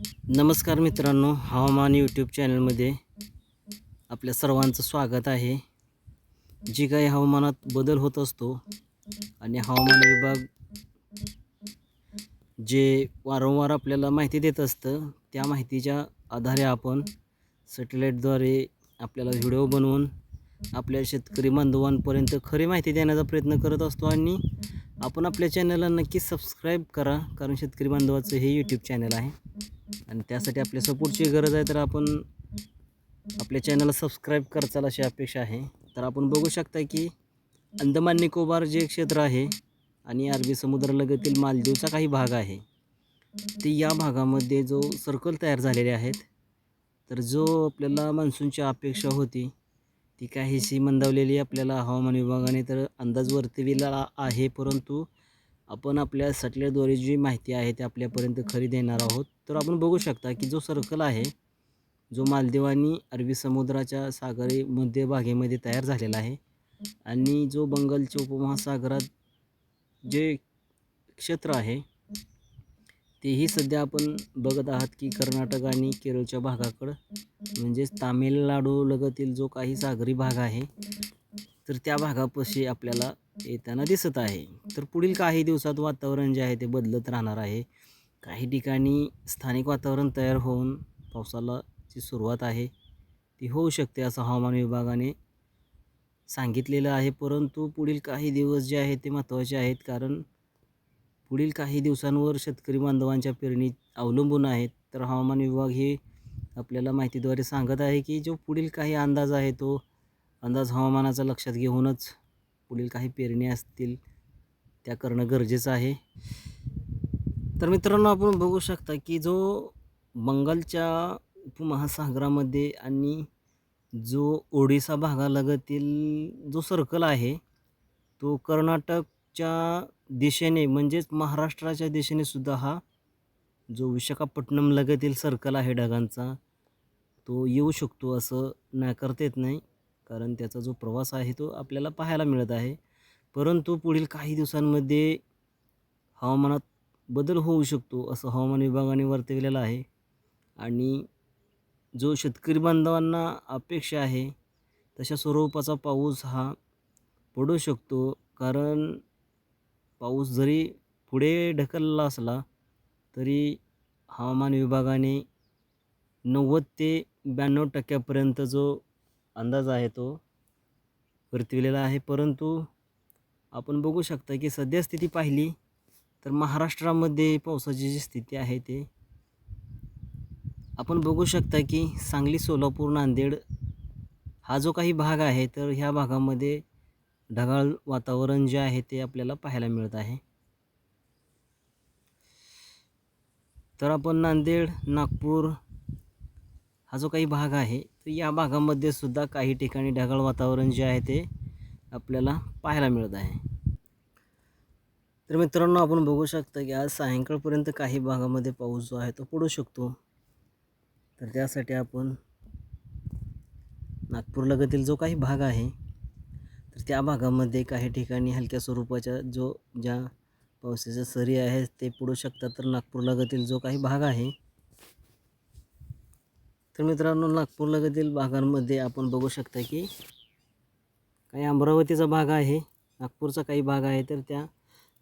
नमस्कार मित्रांनो, हवामान यूट्यूब चॅनलमध्ये आपल्या सर्वांचं स्वागत आहे. जी काही हवामानात बदल होत असतो आणि हवामान विभाग जे वारंवार आपल्याला माहिती देत असतं, त्या माहितीच्या आधारे आपण सॅटेलाईटद्वारे आपल्याला व्हिडिओ बनवून आपल्या शेतकरी बांधवांपर्यंत खरी माहिती देण्याचा प्रयत्न करत असतो. आणि आपण आपल्या चॅनलला नक्की सबस्क्राईब करा, कारण शेतकरी बांधवाचं हे यूट्यूब चॅनल आहे आणि त्यासाठी आपल्या सपोर्टची गरज आहे. तर आपण आपल्या चॅनलला सबस्क्राईब कराल अशी अपेक्षा आहे. तर आपण बघू शकता की अंदमान निकोबार जे क्षेत्र आहे आणि अरबी समुद्रालगतील मालदीवचा काही भाग आहे, ते या भागामध्ये जो सर्कल तयार झालेले आहेत, तर जो आपल्याला मान्सूनची अपेक्षा होती ती काहीशी मंदावलेली आपल्याला हवामान विभागाने तर अंदाज वर्तविला आहे. परंतु आपण आपल्या सॅटेलाईटद्वारे जी माहिती आहे ते आपल्यापर्यंत खरी देणार आहोत. तर आपण बघू शकता की जो सर्कल आहे, जो मालदीव आणि अरबी समुद्राच्या सागरी मध्यभागेमध्ये तयार झालेला आहे आणि जो बंगालच्या उपमहासागरात जे क्षेत्र आहे तेही सध्या आपण बघत आहात की कर्नाटक आणि केरळच्या भागाकडं, म्हणजेच तामिळनाडूलगतील जो काही सागरी भाग आहे, तर त्या भागापाशी आपल्याला येताना दिसत आहे. तर पुढील काही दिवसात वातावरण जे आहे ते बदलत राहणार आहे. काही ठिकाणी स्थानिक वातावरण तयार होऊन पावसाला जी सुरुवात आहे ती होऊ शकते असं हवामान विभागाने सांगितलेलं आहे. परंतु पुढील काही दिवस जे आहेत ते महत्त्वाचे आहेत, कारण पुढील काही दिवसांवर शेतकरी बांधवांच्या पेरणी अवलंबून आहेत. तर हवामान विभाग हे आपल्याला माहितीद्वारे सांगत आहे की जो पुढील काही अंदाज आहे तो अंदाज हवामानाचा लक्षात घेऊनच पुढील काही पेरणी असतील त्या करणं गरजेचं आहे. तर मित्रांनो, आपण बघू शकता की जो बंगालच्या उपमहासागरामध्ये आणि जो ओडिसा भागालगतील जो सर्कल आहे, तो कर्नाटकच्या दिशेने म्हणजेच महाराष्ट्राच्या दिशेने सुद्धा हा जो विशाखापट्टणम लगतील सर्कल आहे ढगांचा, तो येऊ शकतो असं नाकारता येत नाही, कारण त्याचा जो प्रवास आहे तो आपल्याला पाहायला मिळत आहे. परंतु पुढील काही दिवसांमध्ये हवामानात बदल होऊ शकतो असं हवामान विभागाने वर्तवलेलं आहे. आणि जो शेतकरी बांधवांना अपेक्षा आहे तशा स्वरूपाचा पाऊस हा पडू शकतो, कारण पाऊस जरी पुढे ढकलला असला तरी हवामान विभागाने 90 ते 92% जो अंदाज आहे तो वर्तविलेला आहे. परंतु आपण बघू शकता की सध्या स्थिती पाहिली तर महाराष्ट्रामध्ये पावसाची जी स्थिती आहे ते आपण बघू शकता की सांगली, सोलापूर, नांदेड हा जो काही भाग आहे, तर ह्या भागामध्ये ढगाळ वातावरण जे आहे ते आपल्याला पाहायला मिळत आहे. तर आपण नांदेड, नागपूर हा जो काही भाग आहे, तर या भागामध्ये सुद्धा काही ठिकाणी ढगाळ वातावरण जे आहे ते आपल्याला पाहायला मिळत आहे. तर मित्रांनो, आपण बघू शकता की आज सायंकाळपर्यंत काही भागामध्ये पाऊस जो आहे तो पडू शकतो. तर त्यासाठी आपण नागपूरलगतील जो काही भाग आहे, तर त्या भागामध्ये काही ठिकाणी हलक्या स्वरूपाच्या ज्या पावसाच्या सरी आहेत ते पडू शकतात. तर नागपूरलगतील जो काही भाग आहे, तर मित्रांनो, नागपूरलगतील भागांमध्ये आपण बघू शकता की काही अमरावतीचा भाग आहे, नागपूरचा काही भाग आहे, तर त्या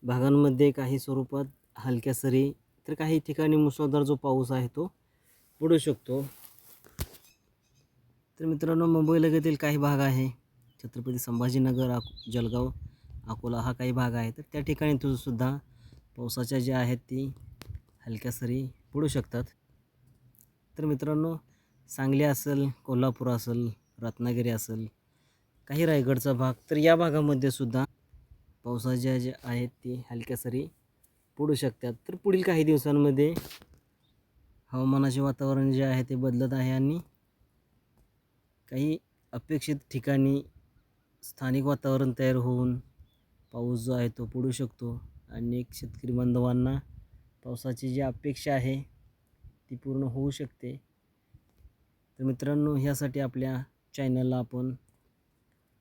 भागांमध्ये काही स्वरूपात हलक्या सरी, तर काही ठिकाणी मुसळधार जो पाऊस आहे तो पडू शकतो. तर मित्रांनो, मुंबईलगतील काही भाग आहे, छत्रपती संभाजीनगर, जळगाव, अकोला हा काही भाग आहे, तर त्या ठिकाणी सुद्धा पावसाच्या ज्या आहेत ती हलक्या सरी पडू शकतात. तर मित्रांनो, सांगली असेल, कोल्हापूर असेल, रत्नागिरी असेल, काही रायगडचा भाग, तर या भागामध्ये सुद्धा पावसाच्या ज्या आहेत ती हलक्या सरी पडू शकतात. तर पुढील काही दिवसांमध्ये हवामानाचे वातावरण जे आहे ते बदलत आहे आणि काही अपेक्षित ठिकाणी स्थानिक वातावरण तयार होऊन पाऊस जो आहे तो पडू शकतो. अनेक शेतकरी बांधवांना पावसाची जी अपेक्षा आहे ती पूर्ण होऊ शकते. तर मित्रांनो, ह्यासाठी आपल्या चॅनलला आपण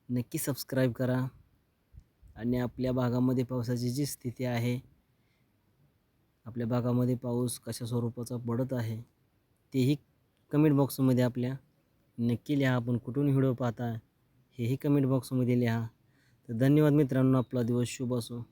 नक्की सबस्क्राईब करा आणि आपल्या भागामध्ये पावसाची जी स्थिती आहे आपल्या भागामध्ये पाऊस कशा स्वरूपाचा पडत आहे तेही कमेंट बॉक्समध्ये आपल्या नक्की लिहा. आपण कुठून व्हिडिओ पाहता हेही कमेंट बॉक्समध्ये लिहा. तर धन्यवाद मित्रांनो. आपला दिवस शुभ असो.